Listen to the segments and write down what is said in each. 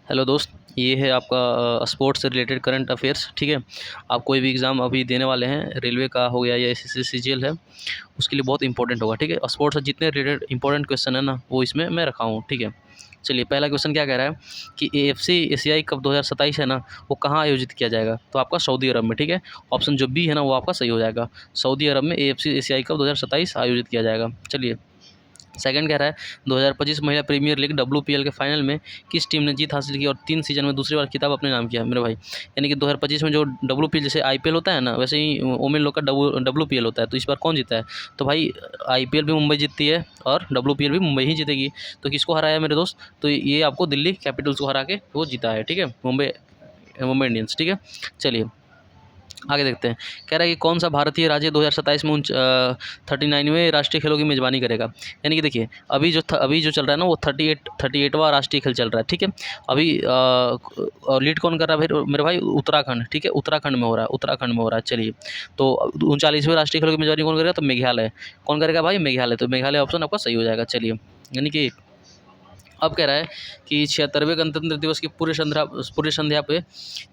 Hello दोस्त, ये है आपका स्पोर्ट्स से रिलेटेड करंट अफेयर्स। ठीक है, आप कोई भी एग्ज़ाम अभी देने वाले हैं, रेलवे का हो गया या एसएससी सीजीएल है, उसके लिए बहुत इंपॉर्टेंट होगा। ठीक है, स्पोर्ट्स से जितने रिलेटेड इंपॉर्टेंट क्वेश्चन है ना, वो इसमें मैं रखा हूँ। ठीक है, चलिए पहला क्वेश्चन क्या कह रहा है कि एएफसी एशियाई कप 2027 है ना, वो कहाँ आयोजित किया जाएगा? तो आपका सऊदी अरब में। ठीक है, ऑप्शन जो बी है ना, वो आपका सही हो जाएगा। सऊदी अरब में एएफसी एशियाई कप 2027 आयोजित किया जाएगा। चलिए, सेकंड कह रहा है 2025 महिला प्रीमियर लीग डब्ल्यूपीएल के फाइनल में किस टीम ने जीत हासिल की और 3 सीजन में दूसरी बार खिताब अपने नाम किया? मेरे भाई, यानी कि 2025 में जो डब्ल्यूपीएल जैसे आईपीएल होता है ना, वैसे ही वुमेन लोग का डब्ल्यूपीएल होता है। तो इस बार कौन जीता है? तो भाई आईपीएल भी मुंबई जीतती है और डब्ल्यूपीएल भी मुंबई ही जीतेगी। तो किसको हराया मेरे दोस्त? तो ये आपको दिल्ली कैपिटल्स को हरा के वो जीता है। ठीक है, मुंबई मुंबई इंडियंस। ठीक है, चलिए आगे देखते हैं। कह रहा है कि कौन सा भारतीय राज्य 2027 में 39वें राष्ट्रीय खेलों की मेज़बानी करेगा? यानी कि देखिए, अभी जो चल रहा है ना, वो 38वां राष्ट्रीय खेल चल रहा है। ठीक है, अभी और लीड कौन कर रहा है भाई मेरे भाई? उत्तराखंड। ठीक है, उत्तराखंड में हो रहा है, उत्तराखंड में हो रहा है। चलिए, तो 39वें राष्ट्रीय खेलों की मेज़बानी कौन करेगा? तो मेघालय। कौन करेगा भाई? मेघालय। तो मेघालय ऑप्शन आपका सही हो जाएगा। चलिए, यानी कि अब कह रहा है कि 76वें गणतंत्र दिवस की पूर्व संध्या पे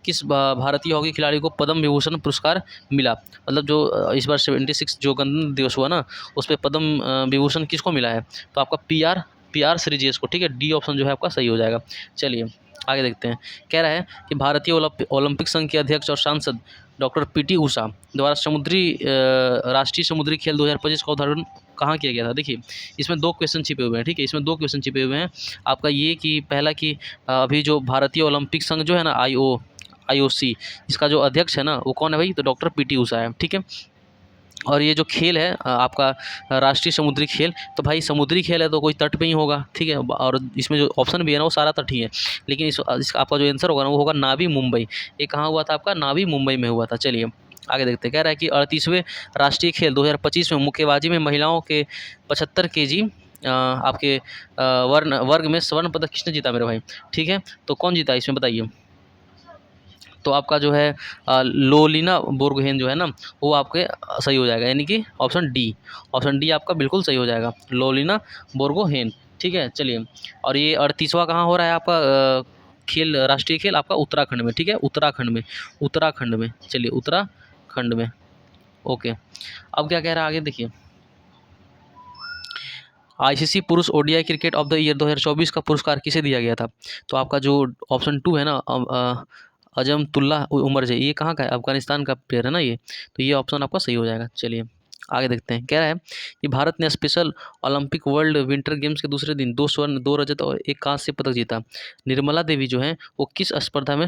किस भारतीय हॉकी खिलाड़ी को पद्म विभूषण पुरस्कार मिला? मतलब जो इस बार 76 जो गणतंत्र दिवस हुआ ना, उस पर पद्म विभूषण किसको मिला है? तो आपका पी आर श्रीजेश को। ठीक है, डी ऑप्शन जो है आपका सही हो जाएगा। चलिए आगे देखते हैं। कह रहा है कि भारतीय ओलंपिक संघ के अध्यक्ष और सांसद डॉक्टर पीटी उषा द्वारा राष्ट्रीय समुद्री खेल 2025 का उद्घाटन कहाँ किया गया था? देखिए, इसमें दो क्वेश्चन छिपे हुए हैं। ठीक है, इसमें दो क्वेश्चन छिपे हुए हैं। आपका ये कि पहला कि अभी जो भारतीय ओलंपिक संघ जो है ना, आईओसी, इसका जो अध्यक्ष है ना, वो कौन है भाई? तो डॉक्टर पीटी उषा है। ठीक है, और ये जो खेल है आपका राष्ट्रीय समुद्री खेल, तो भाई समुद्री खेल है तो कोई तट पे ही होगा। ठीक है, और इसमें जो ऑप्शन भी है ना, वो सारा तट ही है। लेकिन इसका आपका जो आंसर होगा ना, वो होगा नावी मुंबई। ये कहाँ हुआ था आपका? नावी मुंबई में हुआ था। चलिए आगे देखते हैं। कह रहा है कि 38वें राष्ट्रीय खेल 2025 में मुक्केबाजी में महिलाओं के 75 केजी आपके वर्ग में स्वर्ण पदक किसने जीता मेरे भाई? ठीक है, तो कौन जीता इसमें बताइए? तो आपका जो है लोलिना बोर्गोहेन जो है ना, वो आपके सही हो जाएगा। यानी कि ऑप्शन डी आपका बिल्कुल सही हो जाएगा, लोलिना बोर्गोहेन। ठीक है, चलिए, और ये 38वां कहाँ हो रहा है आपका खेल, राष्ट्रीय खेल आपका उत्तराखंड में। ठीक है, उत्तराखंड में। चलिए, उत्तराखंड में। ओके, अब क्या कह रहा है आगे देखिए। आईसीसी पुरुष ODI cricket of the year 2024 का पुरस्कार किसे दिया गया था? तो आपका जो ऑप्शन 2 है ना, अजमतुल्ला उमर जे, ये कहाँ का है? अफगानिस्तान का प्लेयर है ना ये। तो ये ऑप्शन आपका सही हो जाएगा। चलिए आगे देखते हैं। कह रहा है कि भारत ने special Olympic world winter games के दूसरे दिन 2 स्वर्ण, 2 रजत और 1 कांस्य पदक जीता। निर्मला देवी जो है, वो किस स्पर्धा में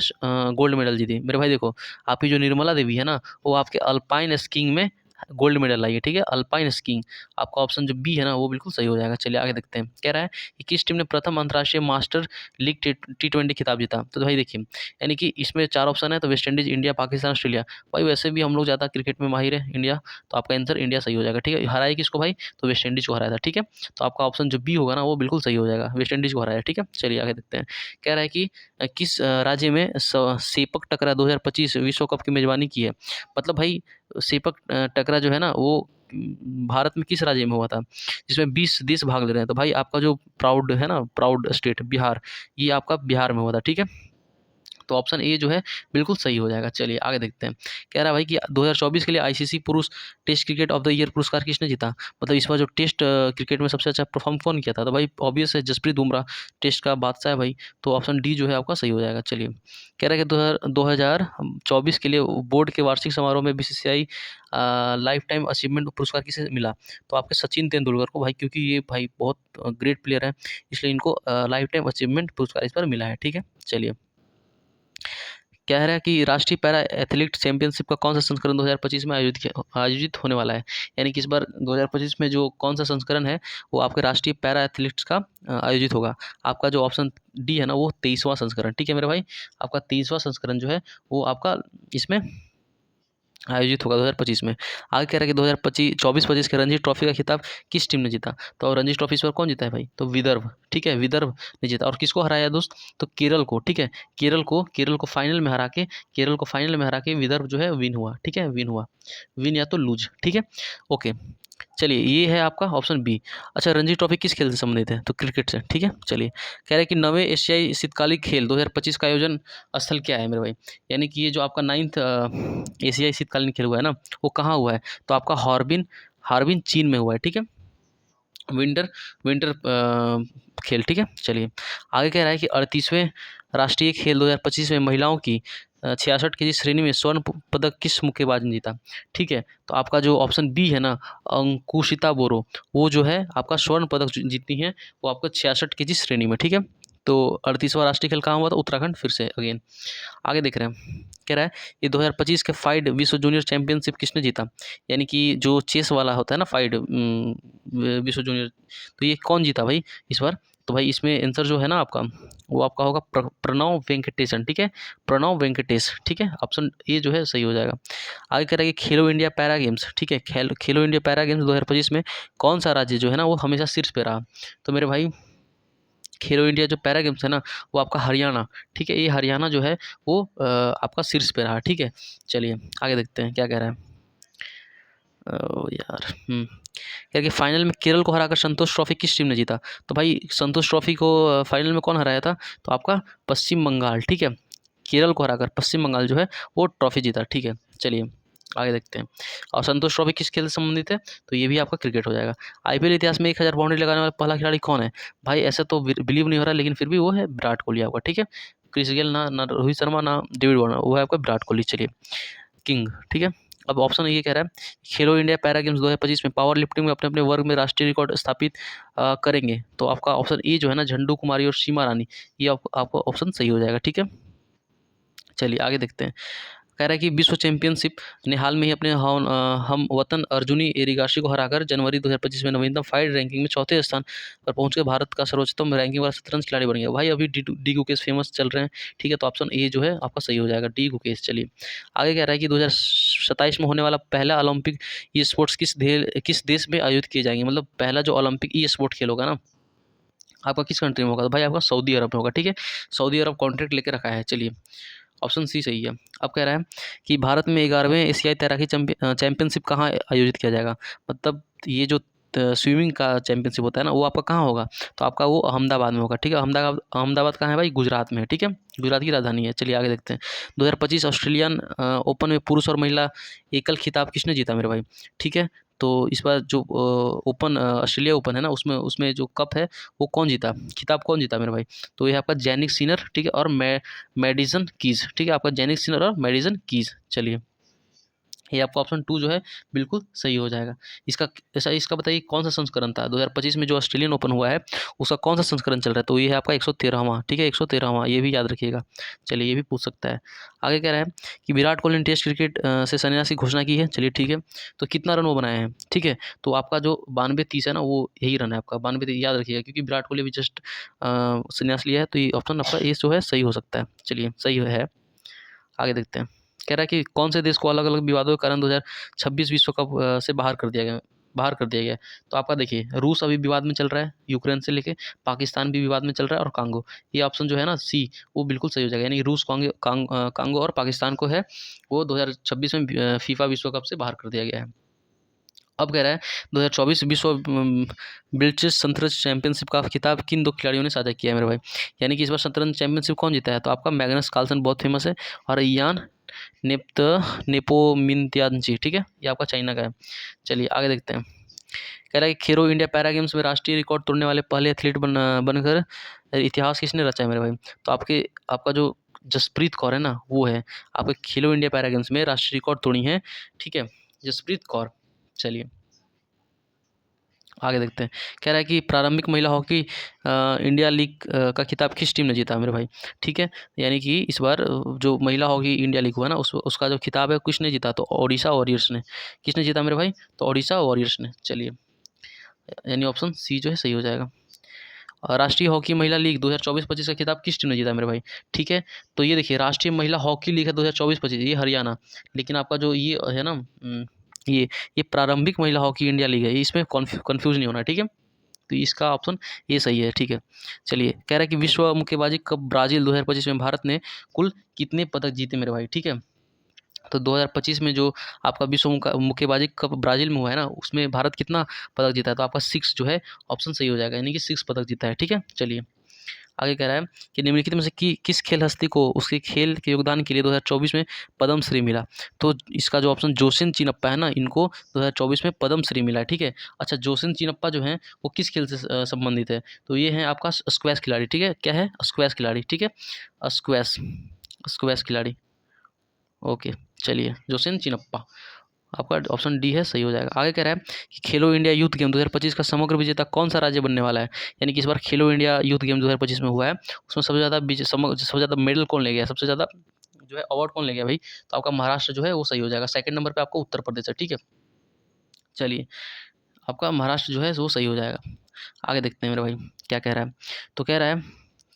गोल्ड मेडल जीती? मेरे भाई देखो, आपकी जो निर्मला देवी है ना, वो आपके अल्पाइन स्कीइंग में गोल्ड मेडल लाई है। ठीक है, अल्पाइन स्कीइंग। आपका ऑप्शन जो बी है ना, वो बिल्कुल सही हो जाएगा। चलिए आगे देखते हैं। कह रहा है कि किस टीम ने प्रथम अंतर्राष्ट्रीय मास्टर लीग टी20 खिताब जीता? तो भाई देखिए, यानी कि इसमें 4 ऑप्शन है, तो West Indies, India, Pakistan, Australia. भाई वैसे भी हम लोग ज़्यादा क्रिकेट में माहिर है, इंडिया। तो आपका आंसर इंडिया सही हो जाएगा। ठीक है, हराया किसको भाई? तो वेस्ट इंडीज को हराया था। ठीक है, तो आपका ऑप्शन जो बी होगा ना, वो बिल्कुल सही हो जाएगा, वेस्ट इंडीज को हराया। ठीक है, चलिए आगे देखते हैं। कह रहा है कि किस राज्य में सेपक टकरा 2025 विश्व कप की मेजबानी की है? मतलब भाई सेपक टकरा जो है ना, वो भारत में किस राज्य में हुआ था जिसमें 20 देश भाग ले रहे हैं? तो भाई आपका जो प्राउड है ना, प्राउड स्टेट बिहार, ये आपका बिहार में हुआ था। ठीक है, तो ऑप्शन ए जो है बिल्कुल सही हो जाएगा। चलिए आगे देखते हैं। कह रहा है भाई कि 2024 के लिए आईसीसी पुरुष test cricket of the year पुरस्कार किसने जीता? मतलब इस बार जो टेस्ट क्रिकेट में सबसे अच्छा परफॉर्म कौन किया था? तो भाई ऑब्वियस है, जसप्रीत बुमराह टेस्ट का बादशाह है भाई। तो ऑप्शन डी जो है आपका सही हो जाएगा। चलिए, कह रहा है कि 2024 के लिए बोर्ड के वार्षिक समारोह में बीसीसीआई लाइफ टाइम अचीवमेंट पुरस्कार किसे मिला? तो आपके सचिन तेंदुलकर को भाई, क्योंकि ये भाई बहुत ग्रेट प्लेयर है, इसलिए इनको लाइफ टाइम अचीवमेंट पुरस्कार इस पर मिला है। ठीक है, चलिए, कह रहा है कि राष्ट्रीय पैरा एथलीट चैंपियनशिप का कौन सा संस्करण 2025 में आयोजित होने वाला है? यानी कि इस बार 2025 में जो कौन सा संस्करण है, वो आपके राष्ट्रीय पैरा एथलीट्स का आयोजित होगा। आपका जो ऑप्शन डी है ना, वो 23वां संस्करण। ठीक है मेरे भाई, आपका 23वां संस्करण जो है, वो आपका इसमें आयोजित होगा 2025 में। आगे कह रहा है कि 2024-25 के रणजी ट्रॉफी का खिताब किस टीम ने जीता? तो रणजी ट्रॉफी इस बार कौन जीता है भाई? तो विदर्भ। ठीक है, विदर्भ ने जीता। और किसको हराया दोस्त? तो केरल को। ठीक है, केरल को फाइनल में हरा के विदर्भ जो है विन हुआ। ठीक है, विन या तो लूज। ठीक है, ओके, चलिए ये है आपका ऑप्शन बी। अच्छा, रणजी ट्रॉफी किस खेल से संबंधित है? तो क्रिकेट से, ठीक है। चलिए, कह रहा है कि 9वें एशियाई शीतकालीन खेल 2025 का आयोजन स्थल क्या है मेरे भाई? यानी कि ये जो आपका 9th एशियाई शीतकालीन खेल हुआ है ना, वो कहाँ हुआ है? तो आपका हार्बिन हार्बिन चीन में हुआ है, ठीक है। विंटर विंटर खेल, ठीक है। चलिए, आगे कह रहा है कि 38वें राष्ट्रीय खेल 2025 में महिलाओं की 66 केजी श्रेणी में स्वर्ण पदक किस मुक्केबाज ने जीता? ठीक है, तो आपका जो ऑप्शन बी है ना, अंकुशिता बोरो, वो जो है आपका स्वर्ण पदक जीतती हैं, वो आपका 66 केजी श्रेणी में, ठीक है। तो 38वां राष्ट्रीय खेल कहाँ हुआ था? उत्तराखंड, फिर से अगेन। आगे देख रहे हैं, कह रहा है ये 2025 के फाइड विश्व जूनियर चैंपियनशिप किसने जीता? यानी कि जो चेस वाला होता है ना, फाइड विश्व जूनियर, तो ये कौन जीता भाई इस बार? तो भाई इसमें आंसर जो है ना आपका, वो आपका होगा प्रणव वेंकटेशन, ठीक है। प्रणव वेंकटेश, ठीक है। ऑप्शन ए जो है सही हो जाएगा। आगे कह रहा है कि खेलो इंडिया पैरा गेम्स, ठीक है, खेलो इंडिया पैरा गेम्स 2025 में कौन सा राज्य जो है ना वो हमेशा शीर्ष पे रहा? तो मेरे भाई खेलो इंडिया जो पैरा गेम्स है ना, वो आपका हरियाणा, ठीक है। ये हरियाणा जो है वो आपका शीर्ष पे रहा, ठीक है। चलिए आगे देखते हैं क्या कह रहा है। यार क्या कि फाइनल में केरल को हराकर संतोष ट्रॉफी किस टीम ने जीता? तो भाई संतोष ट्रॉफी को फाइनल में कौन हराया था? तो आपका पश्चिम बंगाल, ठीक है। केरल को हराकर पश्चिम बंगाल जो है वो ट्रॉफी जीता, ठीक है। चलिए आगे देखते हैं। और संतोष ट्रॉफी किस खेल से संबंधित है? तो ये भी आपका क्रिकेट हो जाएगा। आईपीएल इतिहास में 1000 बाउंड्री लगाने वाला पहला खिलाड़ी कौन है? भाई ऐसा तो बिलीव नहीं हो रहा, लेकिन फिर भी वो है विराट कोहली आपका, ठीक है। क्रिस गेल ना रोहित शर्मा ना डेविड वार्नर, वो है आपका विराट कोहली। चलिए, किंग, ठीक है। अब ऑप्शन ये कह रहा है खेलो इंडिया पैरा गेम्स 2025 में पावर लिफ्टिंग में अपने अपने वर्ग में राष्ट्रीय रिकॉर्ड स्थापित करेंगे। तो आपका ऑप्शन ए जो है ना, झंडू कुमारी और सीमा रानी, ये आपका ऑप्शन सही हो जाएगा, ठीक है। चलिए आगे देखते हैं। कह रहा है कि विश्व चैंपियनशिप ने हाल में ही अपने हम वतन अर्जुनी एरिगाशी को हराकर जनवरी 2025 में नवीनतम फाइड रैंकिंग में चौथे स्थान पर पहुंचकर भारत का सर्वोच्चतम रैंकिंग वाला शतरंज खिलाड़ी बन गया। भाई अभी डी गुकेश फेमस चल रहे हैं, ठीक है। तो ऑप्शन ए जो है आपका सही हो जाएगा, डी गुकेश। चलिए आगे कह रहा है कि 2027 में होने वाला पहला ओलंपिक ई स्पोर्ट्स किस देश में आयोजित किए जाएंगे? मतलब पहला जो ओलंपिक ई स्पोर्ट खेल होगा ना, आपका किस कंट्री में होगा? तो भाई आपका सऊदी अरब में होगा, ठीक है। सऊदी अरब कॉन्ट्रैक्ट लेके रखा है। चलिए ऑप्शन सी सही है। अब कह रहा है कि भारत में 11वें एशियाई तैराकी चैंपियनशिप कहाँ आयोजित किया जाएगा? मतलब ये जो स्विमिंग का चैंपियनशिप होता है ना, वो आपका कहाँ होगा? तो आपका वो अहमदाबाद में होगा, ठीक है। अहमदाबाद अहमदाबाद कहाँ है भाई? गुजरात में है, ठीक है। गुजरात की राजधानी है। चलिए आगे देखते हैं। 2025 ऑस्ट्रेलियन ओपन में पुरुष और महिला एकल खिताब किसने जीता मेरे भाई? ठीक है। तो इस बार जो ओपन ऑस्ट्रेलिया ओपन है ना, उसमें उसमें जो कप है वो कौन जीता, खिताब कौन जीता मेरे भाई? तो ये आपका जैनिक सिनर, ठीक है, और मेडिसन कीज, ठीक है। आपका जैनिक सिनर और मेडिसन कीज। चलिए ये आपका ऑप्शन 2 जो है बिल्कुल सही हो जाएगा। इसका ऐसा इसका बताइए कौन सा संस्करण था 2025 में जो ऑस्ट्रेलियन ओपन हुआ है, उसका कौन सा संस्करण चल रहा है? तो ये है आपका 113वां, ठीक है, 113वां, ये भी याद रखिएगा। चलिए ये भी पूछ सकता है। आगे कह रहा है कि विराट कोहली ने टेस्ट क्रिकेट से संन्यास की घोषणा की है। चलिए ठीक है, तो कितना रन वो बनाए हैं? ठीक है, तो आपका जो 92-30 है ना, वो यही रन है आपका 92, याद रखिएगा, क्योंकि विराट कोहली भी जस्ट संन्यास लिया है, तो ये ऑप्शन आपका ये जो है सही हो सकता है। चलिए सही है। आगे देखते हैं। कह रहा है कि कौन से देश को अलग अलग विवादों के कारण 2026 विश्व कप से बाहर कर दिया गया है? तो आपका देखिए, रूस अभी विवाद में चल रहा है यूक्रेन से लेके, पाकिस्तान भी विवाद में चल रहा है, और कांगो। ये ऑप्शन जो है ना सी, वो बिल्कुल सही हो जाएगा। यानी रूस, कांगो और पाकिस्तान को है वो 2026 में फीफा विश्व कप से बाहर कर दिया गया है। अब कह रहा है 2024 विश्व ब्लिट्ज शतरंज चैंपियनशिप का खिताब किन 2 खिलाड़ियों ने साझा किया है मेरे भाई? यानी कि इस बार शतरंज चैंपियनशिप कौन जीता है? तो आपका मैग्नस कार्लसन बहुत फेमस है, और यान नेप्त नेपोमिंत्यानची, ठीक है, ये आपका चाइना का है। चलिए आगे देखते हैं। कह रहा है कि खेलो इंडिया पैरा गेम्स में राष्ट्रीय रिकॉर्ड तोड़ने वाले पहले एथलीट बनकर इतिहास किसने रचा है मेरे भाई? तो आपका जो जसप्रीत कौर है ना, वो है आपके खेलो इंडिया पैरा गेम्स में राष्ट्रीय रिकॉर्ड तोड़ी है, ठीक है, जसप्रीत कौर। चलिए आगे देखते हैं। कह रहा है कि प्रारंभिक महिला हॉकी इंडिया लीग का खिताब किस टीम ने जीता मेरे भाई? ठीक है, यानी कि इस बार जो महिला हॉकी इंडिया लीग हुआ ना, उसका जो खिताब है किसने जीता? तो ओडिशा वॉरियर्स ने। किसने जीता मेरे भाई? तो ओडिशा वॉरियर्स ने। चलिए यानी ऑप्शन सी जो है सही हो जाएगा। राष्ट्रीय हॉकी महिला लीग 2024-25 का खिताब किस टीम ने जीता मेरे भाई? ठीक है, तो ये देखिए, राष्ट्रीय महिला हॉकी लीग है 2024-25, ये हरियाणा। लेकिन आपका जो ये है ना, ये ये प्रारंभिक महिला हॉकी इंडिया लीग है, ये इसमें कन्फ्यूज नहीं होना, ठीक है। तो इसका ऑप्शन ये सही है, ठीक है। चलिए कह रहा है कि विश्व मुक्केबाजी कप ब्राज़ील 2025 में भारत ने कुल कितने पदक जीते मेरे भाई? ठीक है, तो 2025 में जो आपका विश्व मुक्केबाजी कप ब्राज़ील में हुआ है ना, उसमें भारत कितना पदक जीता है? तो आपका 6 जो है ऑप्शन सही हो जाएगा, यानी कि 6 पदक जीता है, ठीक है। चलिए आगे कह रहा है कि निम्नलिखित में से किस खेल हस्ती को उसके खेल के योगदान के लिए 2024 में पद्मश्री मिला? तो इसका जो ऑप्शन जोशिन चिनप्पा है ना, इनको 2024 में पद्मश्री मिला है, ठीक है। अच्छा, जोशिन चिनप्पा जो हैं वो किस खेल से संबंधित है? तो ये हैं आपका स्क्वैश खिलाड़ी, ठीक है। क्या है? स्क्वैश खिलाड़ी, ठीक है। स्क्वैश स्क्वैश खिलाड़ी, ओके। चलिए जोशिन चिनप्पा, आपका ऑप्शन डी है, सही हो जाएगा। आगे कह रहा है कि खेलो इंडिया यूथ गेम 2025 का समग्र विजेता कौन सा राज्य बनने वाला है? यानी कि इस बार खेलो इंडिया यूथ गेम 2025 में हुआ है, उसमें सबसे ज़्यादा मेडल कौन ले गया, सबसे ज़्यादा जो है अवार्ड कौन ले गया भाई? तो आपका महाराष्ट्र जो है वो सही हो जाएगा। सेकंड नंबर पे आपका उत्तर प्रदेश है, ठीक है। चलिए आपका महाराष्ट्र जो है वो सही हो जाएगा। आगे देखते हैं मेरे भाई क्या कह रहा है। तो कह रहा है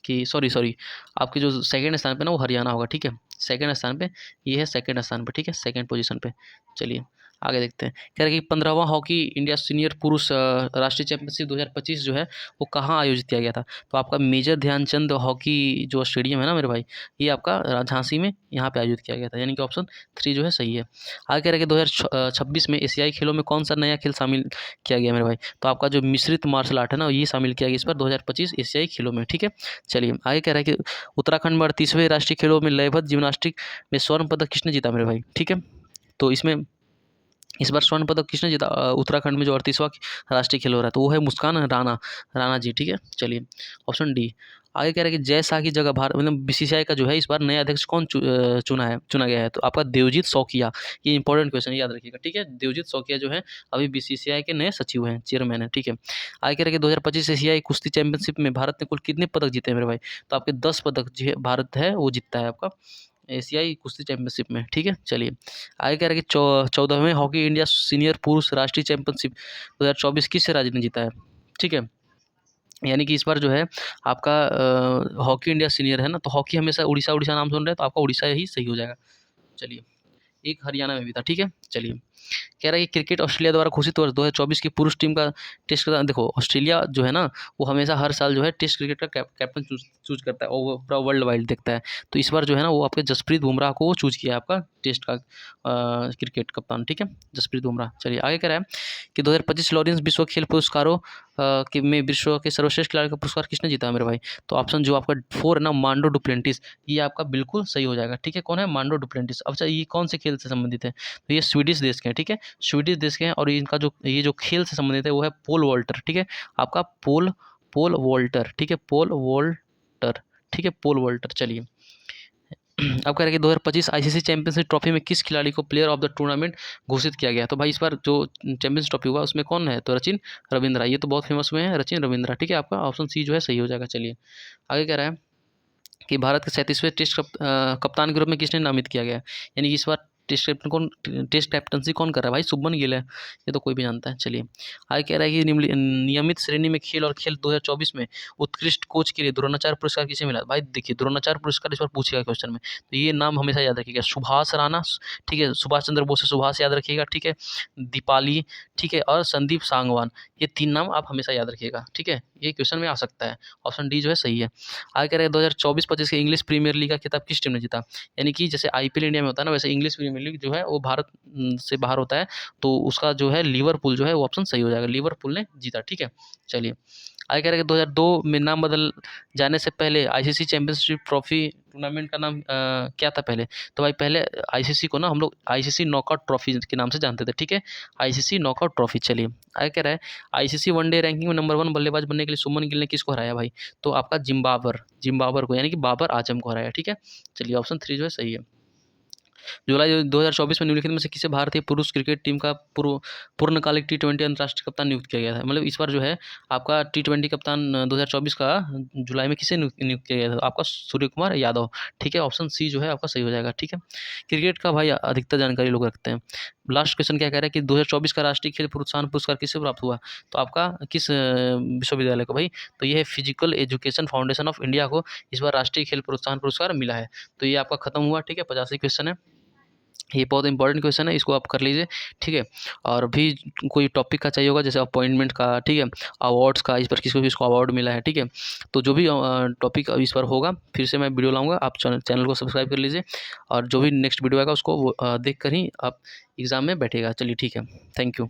कि सॉरी आपके जो सेकंड स्थान पे ना वो हरियाणा होगा, ठीक है। सेकंड स्थान पे ये है, सेकंड स्थान पे, ठीक है, सेकंड पोजीशन पे। चलिए आगे देखते हैं। कह रहे हैं कि 15वां हॉकी इंडिया सीनियर पुरुष राष्ट्रीय चैंपियनशिप 2025 जो है वो कहाँ आयोजित किया गया था? तो आपका मेजर ध्यानचंद हॉकी जो स्टेडियम है ना मेरे भाई, ये आपका झांसी में यहाँ पे आयोजित किया गया था, यानी कि ऑप्शन 3 जो है सही है। आगे कह रहे हैं कि 2026 में एशियाई खेलों में कौन सा नया खेल शामिल किया गया मेरे भाई? तो आपका जो मिश्रित मार्शल आर्ट है ना, ये शामिल किया गया इस बार 2025 एशियाई खेलों में, ठीक है। चलिए आगे कह रहा है कि उत्तराखंड में 38वें राष्ट्रीय खेलों में लयबद्ध जिम्नास्टिक में स्वर्ण पदक किसने जीता मेरे भाई? ठीक है। तो इसमें इस बार स्वर्ण पदक किसने जीता? उत्तराखंड में जो 38वां राष्ट्रीय खेल हो रहा है तो वो है मुस्कान राणा जी, ठीक है। चलिए ऑप्शन डी। आगे कह रहे हैं कि जय शाह की जगह भारत मतलब बीसीसीआई का जो है इस बार नया अध्यक्ष कौन चुना गया है? तो आपका देवजीत शौकिया। ये इंपॉर्टेंट क्वेश्चन याद रखिएगा, ठीक है। देवजीत शौकिया जो है अभी बीसीसीआई के नए सचिव हैं, चेयरमैन है, ठीक है। आगे कह रहे हैं कि 2025 एशियाई कुश्ती चैंपियनशिप में भारत ने कुल कितने पदक जीते हैं मेरे भाई? तो आपके 10 पदक जो है भारत है वो जीतता है आपका एशियाई कुश्ती चैंपियनशिप में, ठीक है। चलिए आगे कह रहा है कि 14वें हॉकी इंडिया सीनियर पुरुष राष्ट्रीय चैंपियनशिप 2024 किस राज्य ने जीता है? ठीक है, यानी कि इस बार जो है आपका हॉकी इंडिया सीनियर है ना, तो हॉकी हमेशा उड़ीसा उड़ीसा नाम सुन रहे हैं तो आपका उड़ीसा ही सही हो जाएगा। चलिए एक हरियाणा में भी था, ठीक है। चलिए कह रहा है कि क्रिकेट ऑस्ट्रेलिया द्वारा घोषित वर्ष 2024 की पुरुष टीम का टेस्ट का देखो, ऑस्ट्रेलिया जो है ना वो हमेशा हर साल जो है टेस्ट क्रिकेट का कैप्टन चूज करता है और वो पूरा वर्ल्ड वाइड देखता है। तो इस बार जो है ना वो आपके जसप्रीत बुमराह को चूज किया है आपका टेस्ट का क्रिकेट कप्तान, ठीक है, जसप्रीत बुमराह। चलिए आगे कह रहा है कि 2025 लॉरेंस विश्व खेल पुरस्कारों में विश्व के सर्वश्रेष्ठ खिलाड़ी का पुरस्कार किसने जीता है मेरे भाई? तो ऑप्शन जो आपका 4 है ना, मांडो डुप्लेंटिस, ये आपका बिल्कुल सही हो जाएगा, ठीक है। कौन है? मांडो डुप्लेंटिस। अच्छा ये कौन से खेल से संबंधित है? तो ये स्वीडिश देश के हैं, ठीक है, स्वीडिश देश के हैं और इनका जो ये जो खेल से संबंधित है वो है पोल वॉल्टर, ठीक है। आपका पोल पोल वॉल्टर, ठीक है, पोल वॉल्टर, ठीक है, पोल वॉल्टर। चलिए अब कह रहे हैं कि 2025 आईसीसी चैंपियंस ट्रॉफी में किस खिलाड़ी को प्लेयर ऑफ द टूर्नामेंट घोषित किया गया? तो भाई इस बार जो चैंपियंस ट्रॉफी हुआ उसमें कौन है? तो रचिन रविंद्रा, ये तो बहुत फेमस हुए हैं, रचिन रविंद्रा, ठीक है। आपका ऑप्शन सी जो है सही हो जाएगा। चलिए आगे कह रहा है कि भारत के 37वें टेस्ट कप्तान के रूप में किसने नामित किया गया? यानी कि इस बार टेस्ट कैप्टनसी कौन कर रहा है भाई? शुभमन गिल है, ये तो कोई भी जानता है। चलिए आगे कह रहा है कि नियमित श्रेणी में खेल और खेल 2024 में उत्कृष्ट कोच के लिए द्रोणाचार्य पुरस्कार किसे मिला? भाई देखिए द्रोणाचार्य पुरस्कार इस बार पूछेगा क्वेश्चन में, तो ये नाम हमेशा याद रखिएगा, सुभाष राणा, ठीक है, सुभाष चंद्र बोस से सुभाष याद रखिएगा, ठीक है, दीपाली, ठीक है, और संदीप सांगवान, ये 3 नाम आप हमेशा याद रखिएगा, ठीक है, ये क्वेश्चन में आ सकता है। ऑप्शन डी जो है सही है। आगे कह रहे हैं 2024-25 के इंग्लिश प्रीमियर लीग का खिताब किस टीम ने जीता? यानी कि जैसे आईपीएल इंडिया में होता है ना, वैसे इंग्लिश प्रीमियर लीग जो है वो भारत से बाहर होता है, तो उसका जो है लिवरपूल जो है वो ऑप्शन सही हो जाएगा, लिवरपूल ने जीता, ठीक है। चलिए आगे कह रहे हैं कि 2002 में नाम बदल जाने से पहले आईसीसी चैंपियनशिप ट्रॉफी टूर्नामेंट का नाम क्या था पहले? तो भाई पहले आईसीसी को ना हम लोग आईसीसी नॉकआउट ट्रॉफी के नाम से जानते थे, ठीक है, आईसीसी नॉकआउट ट्रॉफी। चलिए आगे कह रहा है आईसीसी वनडे रैंकिंग में नंबर 1 बल्लेबाज बनने के लिए शुभमन गिल ने किसको हराया भाई? तो आपका जिम्बाबर को, यानी कि बाबर आजम को हराया, ठीक है। चलिए ऑप्शन 3 जो है सही है। जुलाई 2024 में निम्नलिखित में से किसे भारतीय पुरुष क्रिकेट टीम का पूर्णकालिक टी20 अंतर्राष्ट्रीय कप्तान नियुक्त किया गया था? मतलब इस बार जो है आपका टी20 कप्तान 2024 का जुलाई में किसे नियुक्त किया गया था? आपका सूर्य कुमार यादव, ठीक है, ऑप्शन सी जो है आपका सही हो जाएगा, ठीक है। क्रिकेट का भाई अधिकतर जानकारी लोग रखते हैं। लास्ट क्वेश्चन क्या कह रहा है कि 2024 का राष्ट्रीय खेल प्रोत्साहन पुरस्कार किसे प्राप्त हुआ? तो आपका किस विश्वविद्यालय को भाई? तो ये है physical education foundation of India को इस बार राष्ट्रीय खेल प्रोत्साहन पुरस्कार मिला है। तो ये आपका खत्म हुआ, ठीक है, 85 क्वेश्चन है। ये बहुत इंपॉर्टेंट क्वेश्चन है, इसको आप कर लीजिए, ठीक है। और भी कोई टॉपिक का चाहिए होगा, जैसे अपॉइंटमेंट का, ठीक है, अवार्ड्स का, इस पर किसी को भी इसको अवार्ड मिला है, ठीक है, तो जो भी टॉपिक इस पर होगा फिर से मैं वीडियो लाऊंगा, आप चैनल को सब्सक्राइब कर लीजिए, और जो भी नेक्स्ट वीडियो आएगा उसको देख कर ही आप एग्ज़ाम में बैठेगा। चलिए ठीक है, थैंक यू।